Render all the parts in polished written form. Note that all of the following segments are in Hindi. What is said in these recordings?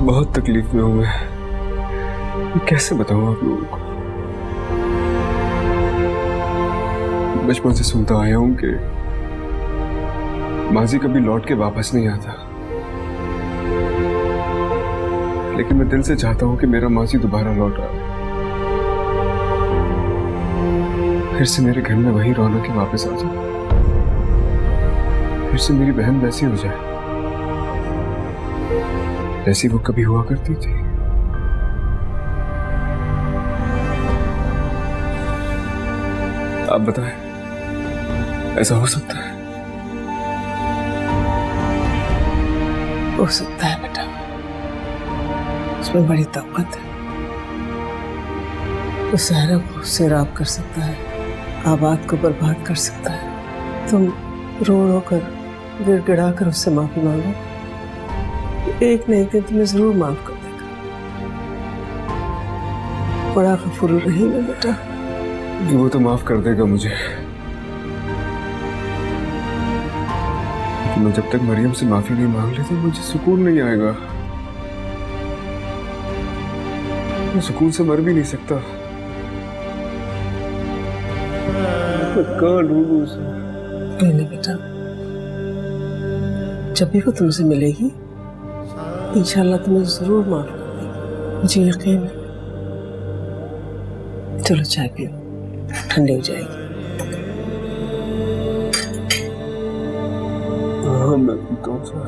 बहुत तकलीफ में हूं मैं कैसे बताऊं आप लोगों को। बचपन से सुनता आया हूं कि माजी कभी लौट के वापस नहीं आता, लेकिन मैं दिल से चाहता हूं कि मेरा माजी दोबारा लौट आए, फिर से मेरे घर में वही रौनक ही वापस आ जाए, फिर से मेरी बहन वैसी हो जाए जैसी वो कभी हुआ करती थी। आप बताएं, ऐसा हो सकता है? हो सकता है बेटा, उसमें बड़ी ताकत है। वो सहरा को सैराब कर सकता है, आबाद को बर्बाद कर सकता है। तुम रो रो कर गिड़गिड़ा कर उससे माफी मांगो, एक न एक दिन तुम्हें जरूर माफ कर देगा। बड़ा गफूर रहीम है बेटा। वो तो माफ कर देगा मुझे, लेकिन मैं जब तक मरियम से माफी नहीं मांग लेता मुझे सुकून नहीं आएगा। मैं सुकून से मर भी नहीं सकता। मैं कहाँ ढूंढूं उसे? नहीं बेटा, जब भी वो तुमसे मिलेगी इंशाल्लाह तुम्हें जरूर माफ कर देगी, मुझे यकीन है। चलो चाय पियो, ठंडी हो जाएगी। हाँ मैं पीता हूँ सर।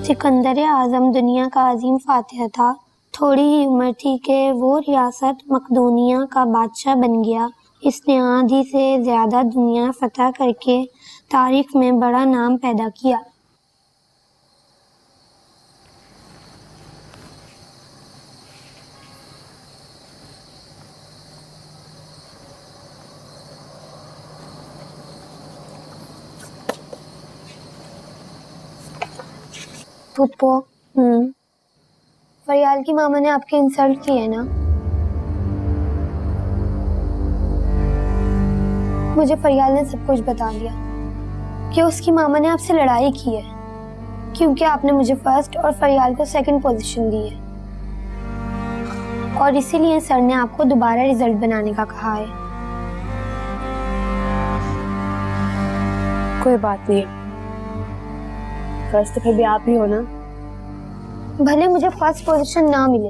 सिकंदर आज़म दुनिया का अजीम फातिह था। थोड़ी ही उम्र थी कि वो रियासत मकदूनिया का बादशाह बन गया। इसने आधी से ज़्यादा दुनिया फतह करके तारीख में बड़ा नाम पैदा किया। पुप्पो, फरियाल की मामा ने आपकी इंसल्ट की है ना? मुझे फरियाल ने सब कुछ बता दिया कि उसकी मामा ने आपसे लड़ाई की है क्योंकि आपने मुझे फर्स्ट और फरियाल को सेकंड पोजीशन दी है, और इसीलिए सर ने आपको दोबारा रिजल्ट बनाने का कहा है। कोई बात नहीं, फर्स्ट तो फिर भी आप ही हो ना। भले मुझे फर्स्ट पोजीशन ना मिले,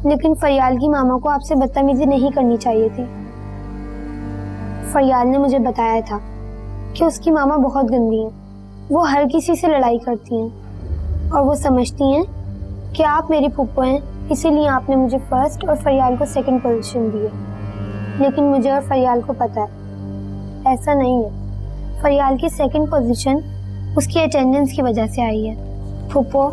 लेकिन फरियाल की मामा को आपसे बदतमीजी नहीं करनी चाहिए थी। फरियाल ने मुझे बताया था कि उसकी मामा बहुत गंदी हैं, वो हर किसी से लड़ाई करती हैं और वो समझती हैं कि आप मेरी फूफो हैं, इसीलिए आपने मुझे फर्स्ट और फरियाल को सेकंड पोजीशन दी है। लेकिन मुझे और फरियाल को पता है ऐसा नहीं है। फरियाल की सेकंड पोजीशन उसकी अटेंडेंस की वजह से आई है। फूफो,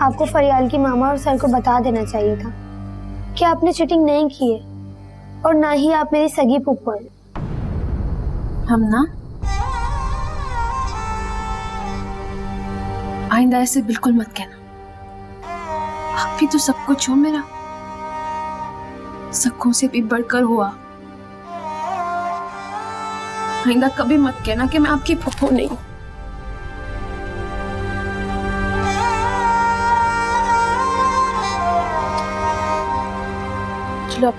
आपको फरियाल की मामा और सर को बता देना चाहिए था कि आपने चीटिंग नहीं की है और ना ही आप मेरी सगी फूफो हैं। हम ना आइंदा ऐसे बिल्कुल मत कहना। आप भी तो सब कुछ हो मेरा, सखों से भी बढ़कर हुआ। आइंदा कभी मत कहना कि मैं आपकी फूफो नहीं। चलो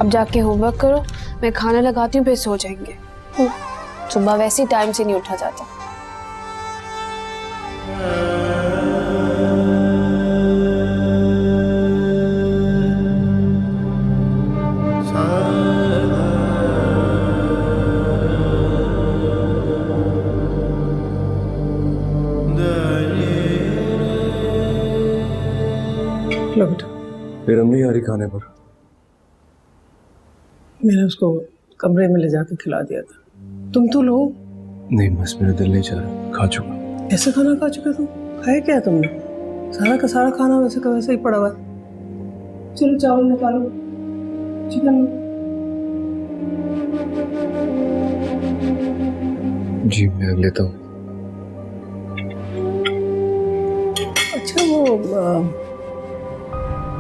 अब जाके होमवर्क करो, मैं खाना लगाती हूँ, फिर सो जाएंगे। सुबह वैसे ही टाइम से नहीं उठा जाता। लो बेटा, फिर अम्मी आ रही खाने पर। मैंने उसको कमरे में ले जाकर खिला दिया था। तुम तो लो। नहीं बस मेरा दिल नहीं चाह रहा, खा चुका। कैसे खाना खा चुके तुम? खाया क्या तुमने? सारा का सारा खाना वैसे का वैसे ही पड़ा हुआ है। चलो चावल निकालो, चिकन लो। जी मैं लेता हूँ। अच्छा वो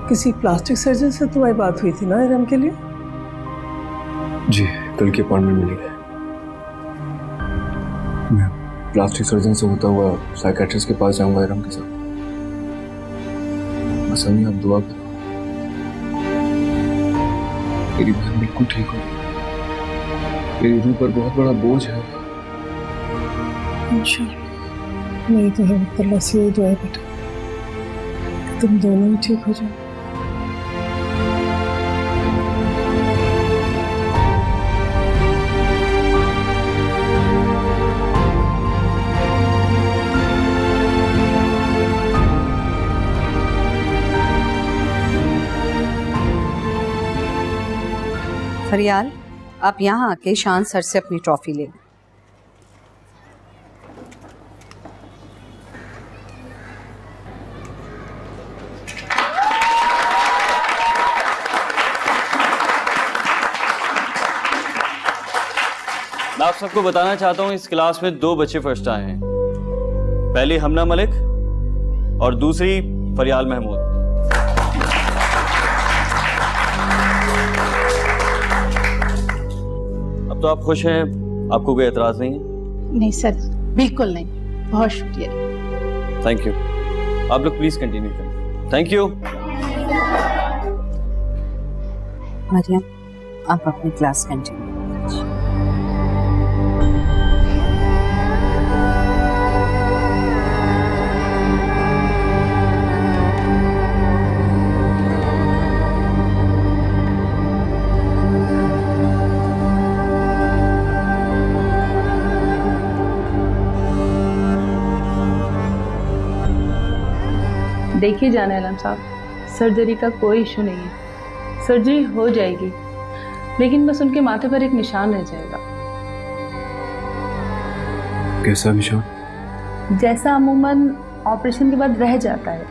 किसी प्लास्टिक सर्जन से तुम्हारी बात हुई थी ना इरम के लिए? जी, कल की अपॉइंटमेंट मिलेगी। मैं प्लास्टिक सर्जन से होता हुआ साइकेट्रिस्ट के पास जाऊंगा इरम के साथ। बस अम्मी आप दुआ करो, मेरी बहन बिल्कुल ठीक हो। मेरी रूह पर बहुत बड़ा बोझ है। इंशाल्लाह मेरी तो रब अल्लाह से यही दुआ है बेटा कि तुम दोनों ही ठीक हो जाओ। फरियाल, आप यहाँ आके शान सर से अपनी ट्रॉफी ले लें। मैं आप सबको बताना चाहता हूँ इस क्लास में 2 बच्चे फर्स्ट आए हैं। पहली हमना मलिक और दूसरी फरियाल महमूद। अब तो आप खुश हैं, आपको कोई एतराज नहीं है? नहीं सर, बिल्कुल नहीं, बहुत शुक्रिया। Thank you. आप लोग प्लीज कंटिन्यू करें। Thank you. मरियम, आप अपनी क्लास कंटिन्यू। देखिए जाना आलम साहब, सर्जरी का कोई इशू नहीं है, सर्जरी हो जाएगी, लेकिन बस उनके माथे पर एक निशान रह जाएगा। कैसा निशान? जैसा अमूमन ऑपरेशन के बाद रह जाता है।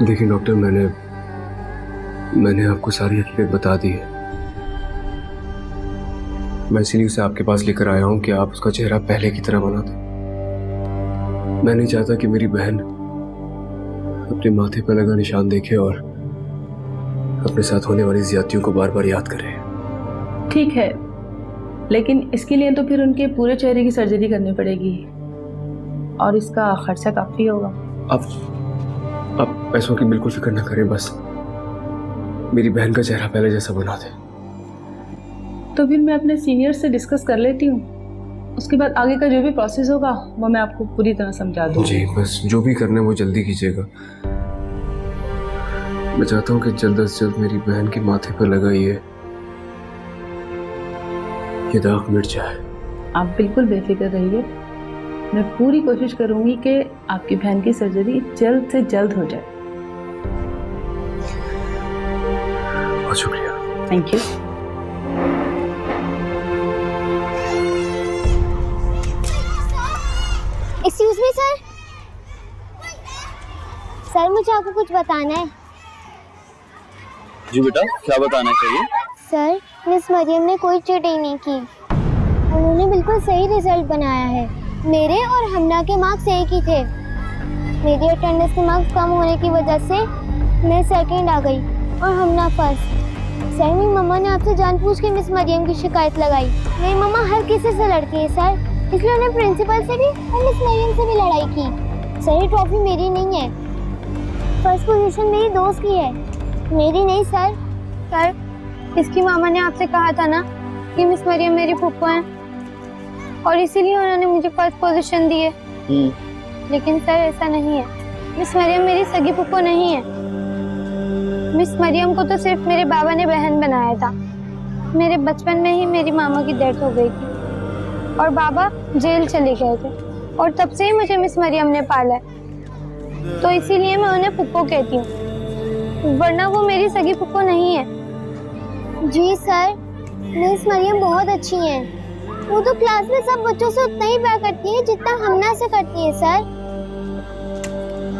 देखिए डॉक्टर, मैंने आपको सारी हकीकत बता दी है। मैं इसीलिए उसे आपके पास लेकर आया हूं कि आप उसका चेहरा पहले की तरह बना दें। मैं नहीं चाहता कि मेरी बहन अपने माथे पर लगा निशान देखे और अपने साथ होने वाली ज्यादतियों को बार बार याद करे। ठीक है, लेकिन इसके लिए तो फिर उनके पूरे चेहरे की सर्जरी करनी पड़ेगी और इसका खर्चा काफी होगा। आप पैसों की बिल्कुल फिक्र ना करें, बस मेरी बहन का चेहरा पहले जैसा बना दे। तो फिर मैं अपने सीनियर से डिस्कस कर लेती हूँ, उसके बाद आगे का जो भी प्रोसेस होगा वो मैं आपको पूरी तरह समझा दूँगी। जी, बस जो भी करना है वो जल्दी कीजिएगा। मैं चाहता हूँ कि जल्द से जल्द मेरी बहन के माथे पर लगा ये दाग मिट जाए। आप बिल्कुल बेफिक्र रहिए, मैं पूरी कोशिश करूंगी कि आपकी बहन की सर्जरी जल्द से जल्द हो जाए। बहुत शुक्रिया। Thank you. Excuse me sir. Sir मुझे आपको कुछ बताना है। जी बेटा, क्या बताना चाहिए? सर, मिस मरियम ने कोई चीटिंग नहीं की, उन्होंने बिल्कुल सही रिजल्ट बनाया है। मेरे और हमना के मार्क्स एक ही थे। मेरी अटेंडेंस के मार्क्स कम होने की वजह से मैं सेकंड आ गई और हमना फर्स्ट। सर, मेरी मम्मा ने आपसे जानबूझ के मिस मरियम की शिकायत लगाई। मेरी मम्मा हर किसी से लड़ती है सर, इसलिए उन्हें प्रिंसिपल से भी और मिस मरियम से भी लड़ाई की। सर, ये ट्रॉफी मेरी नहीं है, फर्स्ट पोजीशन मेरी दोस्त की है, मेरी नहीं सर। सर, इसकी मामा ने आपसे कहा था ना कि मिस मरियम मेरी फूफो हैं और इसीलिए उन्होंने मुझे फर्स्ट पोजीशन दी है। लेकिन सर ऐसा नहीं है, मिस मरियम मेरी सगी फूफो नहीं है। मिस मरियम को तो सिर्फ मेरे बाबा ने बहन बनाया था। मेरे बचपन में ही मेरी मामा की डेथ हो गई थी और बाबा जेल चले गए थे और तब से ही मुझे मिस मरियम ने पाला है, तो इसीलिए मैं उन्हें फूफो कहती हूँ, वरना वो मेरी सगी फूफो नहीं है। जी सर, मिस मरियम बहुत अच्छी हैं। वो तो क्लास में सब बच्चों से उतना ही प्यार करती है जितना हमना से करती है सर।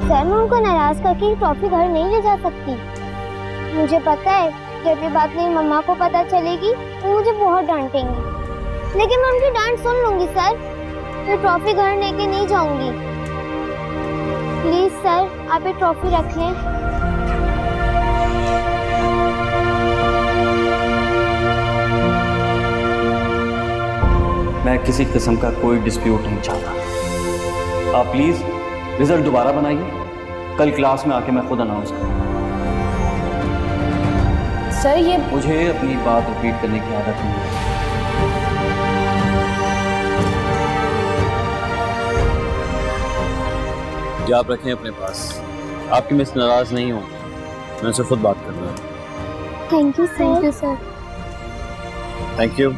सर, मैं उनको नाराज करके ट्रॉफी घर नहीं ले जा सकती। मुझे पता है कि अभी बात मेरी मम्मा को पता चलेगी तो मुझे बहुत डांटेंगी, लेकिन मैं उनकी डांट सुन लूंगी सर। मैं ट्रॉफी घर लेके नहीं जाऊंगी। प्लीज सर, आप ये ट्रॉफी रख लें। मैं किसी किस्म का कोई डिस्प्यूट नहीं चाहता। आप प्लीज रिजल्ट दोबारा बनाइए, कल क्लास में आके मैं खुद अनाउंस करूँगा। सर ये मुझे अपनी बात रिपीट करने की आदत नहीं है। ये आप रखें अपने पास। आपकी मिस नाराज नहीं हो, मैं उनसे खुद बात कर रहा हूँ। Thank you sir. Thank you.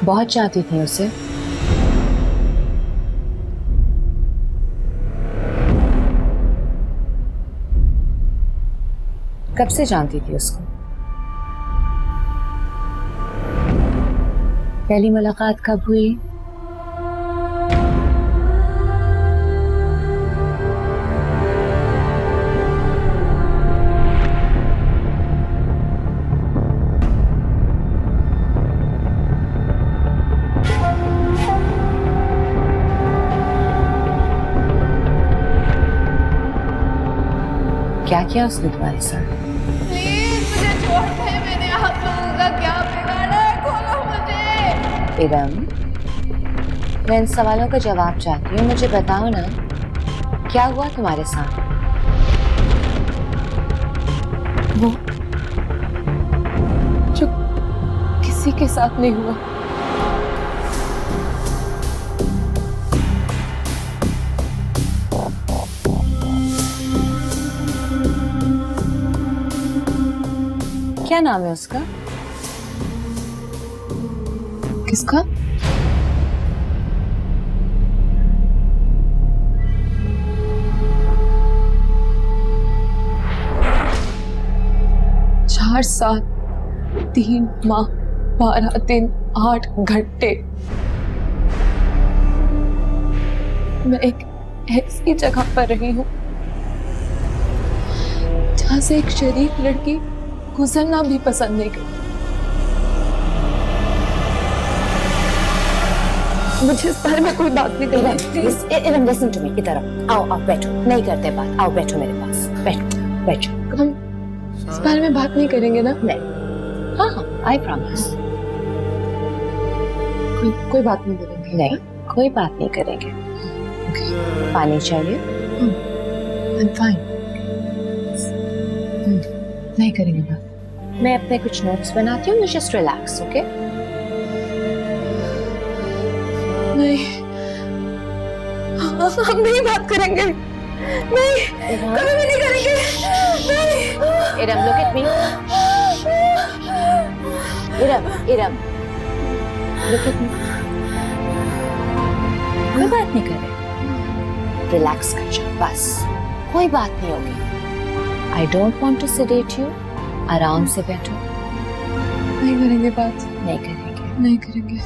बहुत चाहती थी उसे। कब से जानती थी उसको? पहली मुलाकात कब हुई? क्या किया उसने तुम्हारे साथ? प्लीज मुझे छोड़ दे, मैंने आप लोगों का क्या बिगाड़ा है, खोलो मुझे। इरम, मैं इन सवालों का जवाब चाहती हूँ, मुझे बताओ ना, क्या हुआ तुम्हारे साथ? वो जो किसी के साथ नहीं हुआ। क्या नाम है उसका? किसका? चार साल, 3 माह, 12 दिन, 8 घंटे मैं एक ऐसी जगह पर रही हूँ जहां से एक शरीफ लड़की गुजरना भी पसंद नहीं करती। मुझे इस बारे में कोई बात नहीं करनी। Please Iram, listen to me. इधर आओ बैठो। नहीं करते बात, आओ बैठो मेरे पास। बैठो। हम इस बारे में बात नहीं करेंगे ना? नहीं। हाँ, आई प्रॉमिस। कोई बात नहीं करेंगे? नहीं, कोई बात नहीं करेंगे। पानी चाहिए? I'm fine। नहीं करेंगे बात। मैं अपने कुछ नोट्स बनाती हूँ, जस्ट रिलैक्स, ओके? नहीं, हम नहीं बात करेंगे। नहीं, कभी भी नहीं करेंगे। नहीं। Iram, look at me। Iram, look at me। कोई बात नहीं करे, रिलैक्स कर जाओ, बस कोई बात नहीं होगी। I don't want to sedate you। आराम से बैठो। नहीं करेंगे बात। नहीं करेंगे। नहीं करेंगे।